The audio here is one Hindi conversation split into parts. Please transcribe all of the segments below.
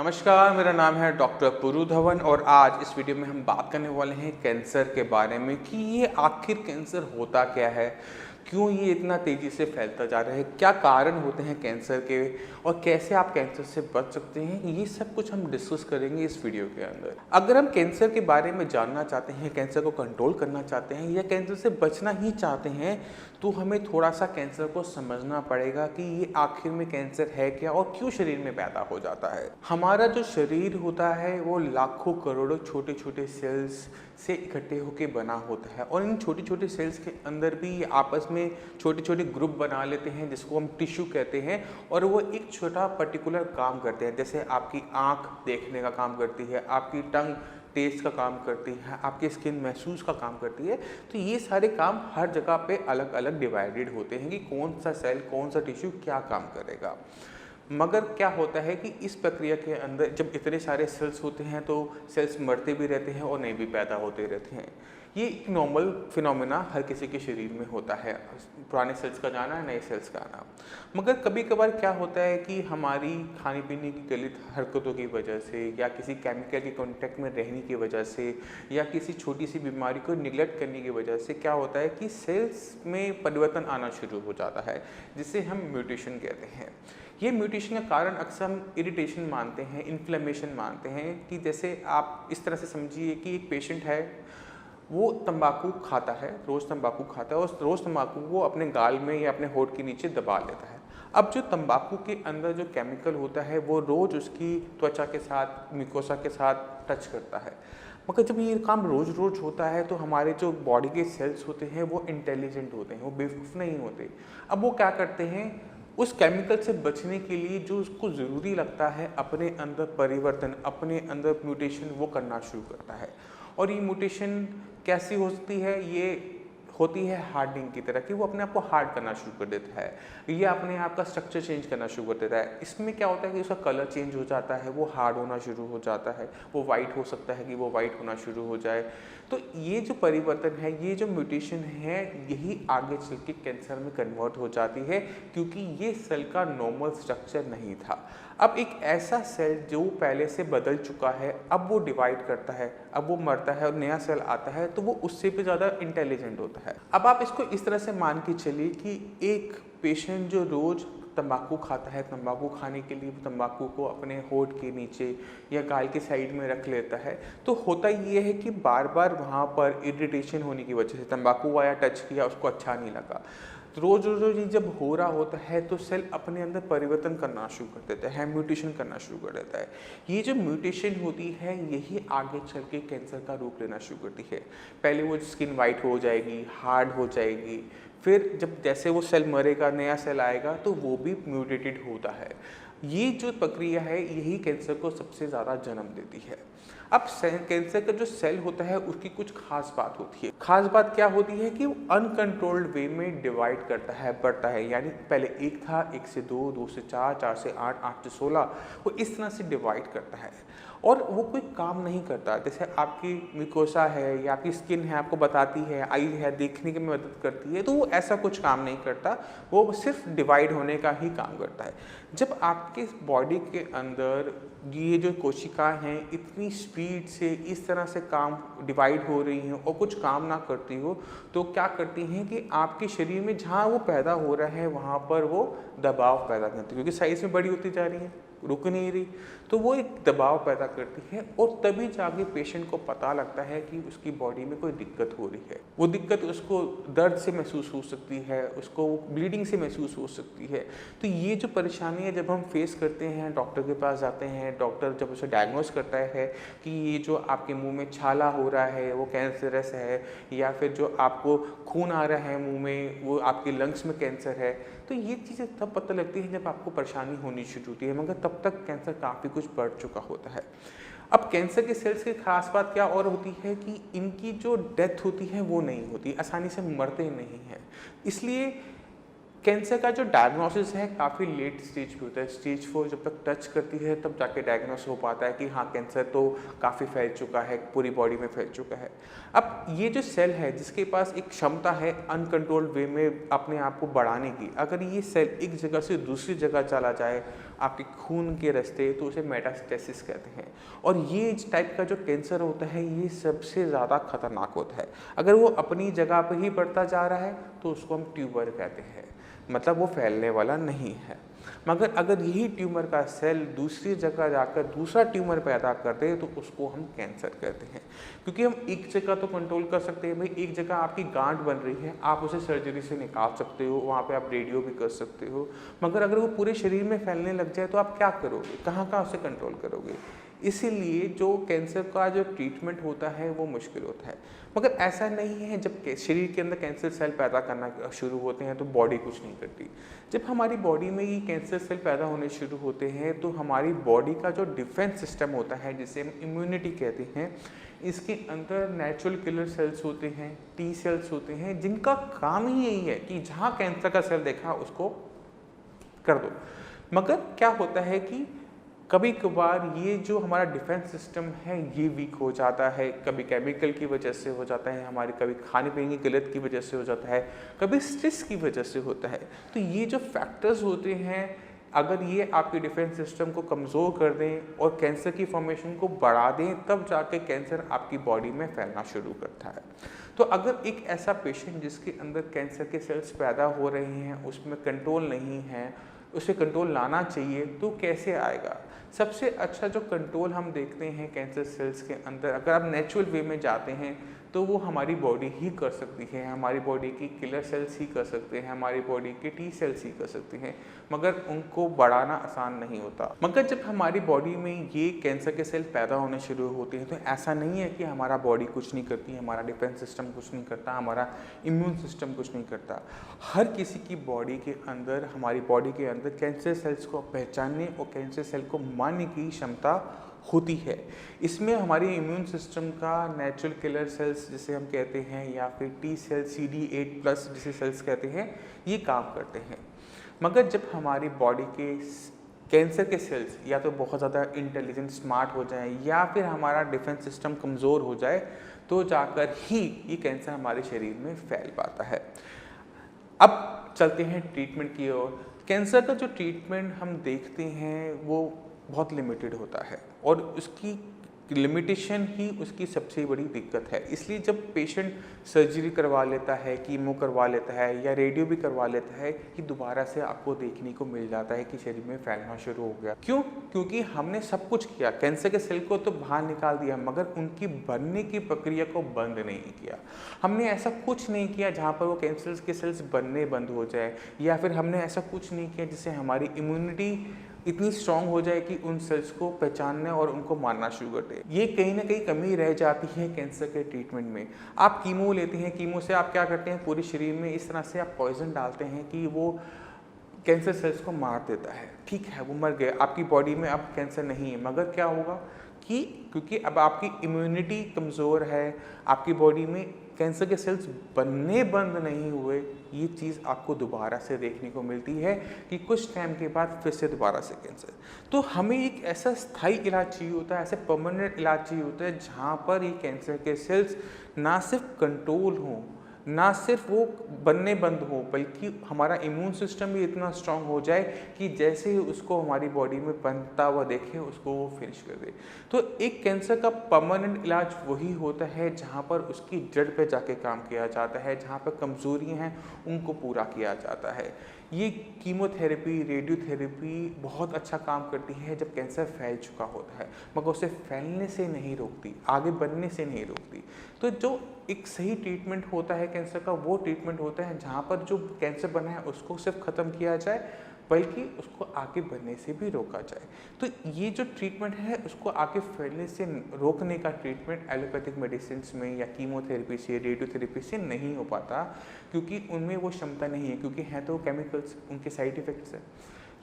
नमस्कार, मेरा नाम है डॉक्टर पुरु धवन और आज इस वीडियो में हम बात करने वाले हैं कैंसर के बारे में कि ये आखिर कैंसर होता क्या है, क्यों ये इतना तेज़ी से फैलता जा रहा है, क्या कारण होते हैं कैंसर के और कैसे आप कैंसर से बच सकते हैं। ये सब कुछ हम डिस्कस करेंगे इस वीडियो के अंदर। अगर हम कैंसर के बारे में जानना चाहते हैं, कैंसर को कंट्रोल करना चाहते हैं या कैंसर से बचना ही चाहते हैं, तो हमें थोड़ा सा कैंसर को समझना पड़ेगा कि ये आखिर में कैंसर है क्या और क्यों शरीर में पैदा हो जाता है। हमारा जो शरीर होता है वो लाखों करोड़ों छोटे छोटे सेल्स से इकट्ठे होकर बना होता है और इन छोटे छोटे सेल्स के अंदर भी ये आपस में छोटे छोटे ग्रुप बना लेते हैं जिसको हम टिश्यू कहते हैं और वो एक छोटा पर्टिकुलर काम करते हैं। जैसे आपकी आँख देखने का काम करती है, आपकी टंग टेस्ट का काम करती है, आपकी स्किन महसूस का काम करती है। तो ये सारे काम हर जगह पे अलग अलग डिवाइडेड होते हैं कि कौन सा सेल कौन सा टिश्यू क्या काम करेगा। मगर क्या होता है कि इस प्रक्रिया के अंदर जब इतने सारे सेल्स होते हैं तो सेल्स मरते भी रहते हैं और नए भी पैदा होते रहते हैं। ये एक नॉर्मल फिनोमेना हर किसी के शरीर में होता है, पुराने सेल्स का जाना, नए सेल्स का आना। मगर कभी कभार क्या होता है कि हमारी खाने पीने की गलत हरकतों की वजह से या किसी केमिकल के कांटेक्ट में रहने की वजह से या किसी छोटी सी बीमारी को निगलेक्ट करने की वजह से क्या होता है कि सेल्स में परिवर्तन आना शुरू हो जाता है, जिसे हम म्यूटेशन कहते हैं। ये म्यूटेशन का कारण अक्सर हम इरिटेशन मानते हैं, इन्फ्लेमेशन मानते हैं कि जैसे आप इस तरह से समझिए कि एक पेशेंट है, वो तंबाकू खाता है, रोज़ तंबाकू खाता है और रोज़ तंबाकू वो अपने गाल में या अपने होंठ के नीचे दबा लेता है। अब जो तंबाकू के अंदर जो केमिकल होता है वो रोज़ उसकी त्वचा के साथ, म्यूकोसा के साथ टच करता है। मगर जब ये काम रोज़ रोज़ होता है तो हमारे जो बॉडी के सेल्स होते हैं वो इंटेलिजेंट होते हैं, वो बेवकूफ़ नहीं होते। अब वो क्या करते हैं, उस केमिकल से बचने के लिए जो उसको ज़रूरी लगता है अपने अंदर परिवर्तन, अपने अंदर म्यूटेशन वो करना शुरू करता है। और ये म्यूटेशन कैसी होती है, ये होती है हार्डनिंग की तरह कि वो अपने आप को हार्ड करना शुरू कर देता है या अपने आप का स्ट्रक्चर चेंज करना शुरू कर देता है। इसमें क्या होता है कि उसका कलर चेंज हो जाता है, वो हार्ड होना शुरू हो जाता है, वो वाइट हो सकता है कि वो वाइट होना शुरू हो जाए। तो ये जो परिवर्तन है, ये जो म्यूटेशन है, यही आगे चल के कैंसर में कन्वर्ट हो जाती है क्योंकि ये सेल का नॉर्मल स्ट्रक्चर नहीं था। अब एक ऐसा सेल जो पहले से बदल चुका है, अब वो डिवाइड करता है, अब वो मरता है और नया सेल आता है तो वो उससे भी ज़्यादा इंटेलिजेंट होता है। अब आप इसको इस तरह से मान के चलिए कि एक पेशेंट जो रोज़ तंबाकू खाता है, तंबाकू खाने के लिए तंबाकू को अपने होंठ के नीचे या गाल के साइड में रख लेता है, तो होता ये है कि बार बार वहाँ पर इरिटेशन होने की वजह से तंबाकू आया, टच किया, उसको अच्छा नहीं लगा। तो रोज़ रोज़ ये जब हो रहा होता है तो सेल अपने अंदर परिवर्तन करना शुरू कर देता है, म्यूटेशन करना शुरू कर देता है। ये जो म्यूटेशन होती है यही आगे चल के कैंसर का रूप लेना शुरू करती है। पहले वो स्किन वाइट हो जाएगी, हार्ड हो जाएगी, फिर जब जैसे वो सेल मरेगा, नया सेल आएगा तो वो भी म्यूटेटेड होता है। ये जो प्रक्रिया है यही कैंसर को सबसे ज़्यादा जन्म देती है। अब कैंसर का जो सेल होता है उसकी कुछ खास बात होती है। खास बात क्या होती है कि वो अनकंट्रोल्ड वे में डिवाइड करता है, बढ़ता है। यानी पहले एक था, 1 से 2, 2 से 4, 4 से 8, 8 से 16, वो इस तरह से डिवाइड करता है और वो कोई काम नहीं करता। जैसे आपकी म्यूकोसा है या आपकी स्किन है, आपको बताती है, आई है, देखने की मदद करती है, तो वो ऐसा कुछ काम नहीं करता, वो सिर्फ डिवाइड होने का ही काम करता है। जब आपके बॉडी के अंदर ये जो कोशिकाएं हैं इतनी स्पीड से इस तरह से काम डिवाइड हो रही हैं और कुछ काम ना करती हो, तो क्या करती हैं कि आपके शरीर में जहाँ वो पैदा हो रहा है वहाँ पर वो दबाव पैदा करती है, क्योंकि साइज में बड़ी होती जा रही है, रुक नहीं रही, तो वो एक दबाव पैदा करती है और तभी जाके पेशेंट को पता लगता है कि उसकी बॉडी में कोई दिक्कत हो रही है। वो दिक्कत उसको दर्द से महसूस हो सकती है, उसको ब्लीडिंग से महसूस हो सकती है। तो ये जो परेशानी है जब हम फेस करते हैं, डॉक्टर के पास जाते हैं, डॉक्टर जब उसे डायग्नोस करता है कि ये जो आपके मुंह में छाला हो रहा है वो कैंसरस है या फिर जो आपको खून आ रहा है मुंह में वो आपके लंग्स में कैंसर है, तो ये चीज़ें तब पता लगती है जब आपको परेशानी होनी शुरू होती है, मगर तब तक कैंसर काफ़ी कुछ बढ़ चुका होता है। अब कैंसर के सेल्स की खास बात क्या और होती है कि इनकी जो डेथ होती है वो नहीं होती, आसानी से मरते नहीं हैं। इसलिए कैंसर का जो डायग्नोसिस है काफ़ी लेट स्टेज पे होता है। स्टेज 4 जब तक टच करती है तब जाके डायग्नोस हो पाता है कि हाँ, कैंसर तो काफ़ी फैल चुका है, पूरी बॉडी में फैल चुका है। अब ये जो सेल है जिसके पास एक क्षमता है अनकंट्रोल्ड वे में अपने आप को बढ़ाने की, अगर ये सेल एक जगह से दूसरी जगह चला जाए आपके खून के रास्ते, तो उसे मेटास्टेसिस कहते हैं। और ये इस टाइप का जो कैंसर होता है ये सबसे ज़्यादा खतरनाक होता है। अगर वो अपनी जगह पर ही बढ़ता जा रहा है तो उसको हम ट्यूबर कहते हैं, मतलब वो फैलने वाला नहीं है। मगर अगर यही ट्यूमर का सेल दूसरी जगह जाकर दूसरा ट्यूमर पैदा कर दे तो उसको हम कैंसर कहते हैं। क्योंकि हम एक जगह तो कंट्रोल कर सकते हैं, भाई एक जगह आपकी गांठ बन रही है, आप उसे सर्जरी से निकाल सकते हो, वहाँ पे आप रेडियो भी कर सकते हो। मगर अगर वो पूरे शरीर में फैलने लग जाए तो आप क्या करोगे, कहाँ कहाँ उसे कंट्रोल करोगे। इसीलिए जो कैंसर का जो ट्रीटमेंट होता है वो मुश्किल होता है। मगर ऐसा नहीं है जब शरीर के अंदर कैंसर सेल पैदा करना शुरू होते हैं तो बॉडी कुछ नहीं करती। जब हमारी बॉडी में ये कैंसर सेल पैदा होने शुरू होते हैं तो हमारी बॉडी का जो डिफेंस सिस्टम होता है जिसे हम इम्यूनिटी कहते हैं, इसके अंदर नेचुरल किलर सेल्स होते हैं, टी सेल्स होते हैं, जिनका काम ही यही है कि जहाँ कैंसर का सेल देखा उसको कर दो। मगर क्या होता है कि कभी कभार ये जो हमारा डिफेंस सिस्टम है ये वीक हो जाता है, कभी केमिकल की वजह से हो जाता है हमारी, कभी खाने पीने की गलत की वजह से हो जाता है, कभी स्ट्रेस की वजह से होता है। तो ये जो फैक्टर्स होते हैं अगर ये आपके डिफेंस सिस्टम को कमज़ोर कर दें और कैंसर की फॉर्मेशन को बढ़ा दें तब जाके कैंसर आपकी बॉडी में फैलना शुरू करता है। तो अगर एक ऐसा पेशेंट जिसके अंदर कैंसर के सेल्स पैदा हो रहे हैं उसमें कंट्रोल नहीं है, उसे कंट्रोल लाना चाहिए, तो कैसे आएगा। सबसे अच्छा जो कंट्रोल हम देखते हैं कैंसर सेल्स के अंदर, अगर आप नेचुरल वे में जाते हैं तो वो हमारी बॉडी ही कर सकती है, हमारी बॉडी की किलर सेल्स ही कर सकते हैं, हमारी बॉडी के टी सेल्स ही कर सकते हैं, मगर उनको बढ़ाना आसान नहीं होता। मगर जब हमारी बॉडी में ये कैंसर के सेल पैदा होने शुरू होते हैं तो ऐसा नहीं है कि हमारा बॉडी कुछ नहीं करती, हमारा डिफेंस सिस्टम कुछ नहीं करता, हमारा इम्यून सिस्टम कुछ नहीं करता। हर किसी की बॉडी के अंदर, हमारी बॉडी के अंदर कैंसर सेल्स को पहचानने और कैंसर सेल को मारने की क्षमता होती है। इसमें हमारी इम्यून सिस्टम का नेचुरल किलर सेल्स जिसे हम कहते हैं या फिर टी सेल्स CD8+ जिसे सेल्स कहते हैं ये काम करते हैं। मगर जब हमारी बॉडी के कैंसर के सेल्स या तो बहुत ज़्यादा इंटेलिजेंट स्मार्ट हो जाएं या फिर हमारा डिफेंस सिस्टम कमज़ोर हो जाए तो जाकर ही ये कैंसर हमारे शरीर में फैल पाता है। अब चलते हैं ट्रीटमेंट की ओर। कैंसर का जो ट्रीटमेंट हम देखते हैं वो बहुत लिमिटेड होता है और उसकी लिमिटेशन ही उसकी सबसे बड़ी दिक्कत है। इसलिए जब पेशेंट सर्जरी करवा लेता है, कीमो करवा लेता है या रेडियो भी करवा लेता है, कि दोबारा से आपको देखने को मिल जाता है कि शरीर में फैलना शुरू हो गया। क्यों? क्योंकि हमने सब कुछ किया, कैंसर के सेल को तो बाहर निकाल दिया मगर उनकी बनने की प्रक्रिया को बंद नहीं किया। हमने ऐसा कुछ नहीं किया जहाँ पर वो कैंसर के सेल्स बनने बंद हो जाए, या फिर हमने ऐसा कुछ नहीं किया जिससे हमारी इम्यूनिटी इतनी स्ट्रांग हो जाए कि उन सेल्स को पहचानने और उनको मारना शुरू कर दे। ये कहीं ना कहीं कमी रह जाती है कैंसर के ट्रीटमेंट में। आप कीमो लेते हैं, कीमो से आप क्या करते हैं, पूरे शरीर में इस तरह से आप पॉइजन डालते हैं कि वो कैंसर सेल्स को मार देता है। ठीक है, वो मर गए, आपकी बॉडी में अब कैंसर नहीं है। मगर क्या होगा कि क्योंकि अब आपकी इम्यूनिटी कमज़ोर है, आपकी बॉडी में कैंसर के सेल्स बनने बंद नहीं हुए, ये चीज़ आपको दोबारा से देखने को मिलती है कि कुछ टाइम के बाद फिर से दोबारा से कैंसर। तो हमें एक ऐसा स्थायी इलाज चाहिए होता है, ऐसे परमानेंट इलाज चाहिए होता है जहाँ पर ये कैंसर के सेल्स ना सिर्फ कंट्रोल हों, ना सिर्फ वो बनने बंद हो, बल्कि हमारा इम्यून सिस्टम भी इतना स्ट्रांग हो जाए कि जैसे ही उसको हमारी बॉडी में बनता हुआ देखे उसको वो फिनिश कर दे। तो एक कैंसर का परमानेंट इलाज वही होता है जहाँ पर उसकी जड़ पे जाके काम किया जाता है, जहाँ पर कमज़ोरियाँ हैं उनको पूरा किया जाता है। ये कीमोथेरेपी, रेडियोथेरेपी बहुत अच्छा काम करती है जब कैंसर फैल चुका होता है, मगर उसे फैलने से नहीं रोकती, आगे बढ़ने से नहीं रोकती। तो जो एक सही ट्रीटमेंट होता है कैंसर का, वो ट्रीटमेंट होता है जहाँ पर जो कैंसर बना है उसको सिर्फ ख़त्म किया जाए, बल्कि उसको आगे बढ़ने से भी रोका जाए। तो ये जो ट्रीटमेंट है उसको आगे फैलने से रोकने का ट्रीटमेंट एलोपैथिक मेडिसिन में या कीमोथेरेपी से, रेडियोथेरेपी से नहीं हो पाता, क्योंकि उनमें वो क्षमता नहीं है, क्योंकि हैं तो केमिकल्स, उनके साइड इफ़ेक्ट्स हैं।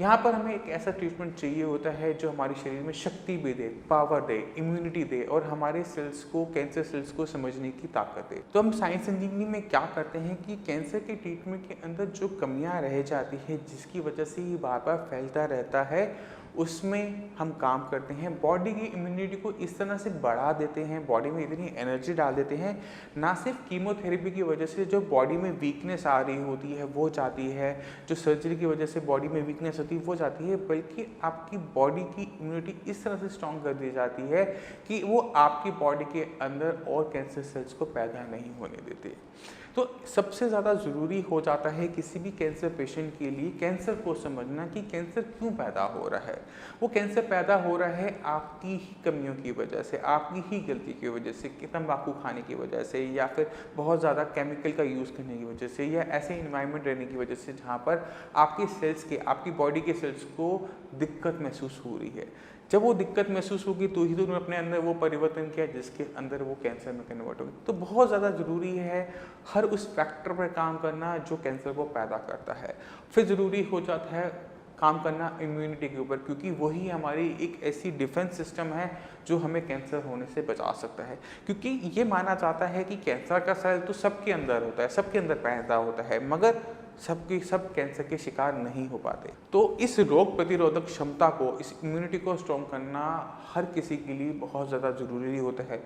यहाँ पर हमें एक ऐसा ट्रीटमेंट चाहिए होता है जो हमारे शरीर में शक्ति भी दे, पावर दे, इम्यूनिटी दे और हमारे सेल्स को, कैंसर सेल्स को समझने की ताकत दे। तो हम साइंस इंजीनियरिंग में क्या करते हैं कि कैंसर के ट्रीटमेंट के अंदर जो कमियां रह जाती है, जिसकी वजह से ये बार बार फैलता रहता है, उसमें हम काम करते हैं। बॉडी की इम्यूनिटी को इस तरह से बढ़ा देते हैं, बॉडी में इतनी एनर्जी डाल देते हैं, ना सिर्फ कीमोथेरेपी की वजह से जो बॉडी में वीकनेस आ रही होती है वो जाती है, जो सर्जरी की वजह से बॉडी में वीकनेस होती है वो जाती है, बल्कि आपकी बॉडी की इम्यूनिटी इस तरह से स्ट्रॉन्ग कर दी जाती है कि वो आपकी बॉडी के अंदर और कैंसर सेल्स को पैदा नहीं होने देते। तो सबसे ज़्यादा ज़रूरी हो जाता है किसी भी कैंसर पेशेंट के लिए कैंसर को समझना कि कैंसर क्यों पैदा हो रहा है। वो कैंसर पैदा हो रहा है आपकी ही कमियों की वजह से, आपकी ही गलती की वजह से, कि तंबाकू खाने की वजह से, या फिर बहुत ज़्यादा केमिकल का यूज़ करने की वजह से, या ऐसे इन्वायरमेंट रहने की वजह से जहाँ पर आपके सेल्स के, आपकी बॉडी के सेल्स को दिक्कत महसूस हो रही है। जब वो दिक्कत महसूस होगी तो ही तो उन्होंने अपने अंदर वो परिवर्तन किया जिसके अंदर वो कैंसर में कन्वर्ट होगी। तो बहुत ज़्यादा ज़रूरी है हर उस फैक्टर पर काम करना जो कैंसर को पैदा करता है। फिर ज़रूरी हो जाता है काम करना इम्यूनिटी के ऊपर, क्योंकि वही हमारी एक ऐसी डिफेंस सिस्टम है जो हमें कैंसर होने से बचा सकता है। क्योंकि ये माना जाता है कि कैंसर का सेल तो सबके अंदर होता है, सबके अंदर पैदा होता है, मगर सब कैंसर के शिकार नहीं हो पाते। तो इस रोग प्रतिरोधक क्षमता को, इस इम्यूनिटी को स्ट्रॉन्ग करना हर किसी के लिए बहुत ज़्यादा ज़रूरी होता है।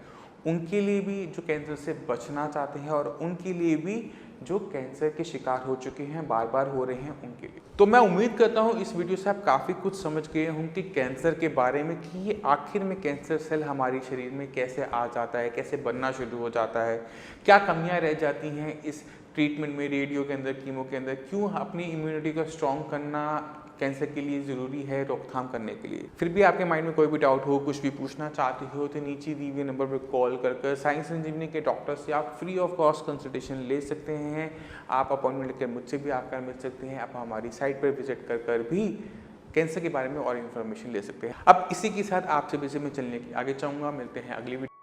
उनके लिए भी जो कैंसर से बचना चाहते हैं और उनके लिए भी जो कैंसर के शिकार हो चुके हैं, बार बार हो रहे हैं, उनके लिए। तो मैं उम्मीद करता हूँ इस वीडियो से आप काफ़ी कुछ समझ गए होंगे कैंसर के बारे में, कि ये आखिर में कैंसर सेल हमारे शरीर में कैसे आ जाता है, कैसे बनना शुरू हो जाता है, क्या कमियाँ रह जाती हैं इस ट्रीटमेंट में, रेडियो के अंदर, कीमो के अंदर, क्यों अपनी इम्यूनिटी को स्ट्रॉन्ग करना कैंसर के लिए ज़रूरी है रोकथाम करने के लिए। फिर भी आपके माइंड में कोई भी डाउट हो, कुछ भी पूछना चाहते हो, तो नीचे दिए हुए नंबर पर कॉल कर साइंस इंजीनियरिंग के डॉक्टर से आप फ्री ऑफ कॉस्ट कंसल्टेशन ले सकते हैं। आप अपॉइंटमेंट लेकर मुझसे भी आकर मिल सकते हैं। आप हमारी साइट पर विजिट कर भी कैंसर के बारे में और इन्फॉर्मेशन ले सकते हैं। अब इसी के साथ आपसे भी मैं चलने की आगे चाहूँगा। मिलते हैं अगली वीडियो।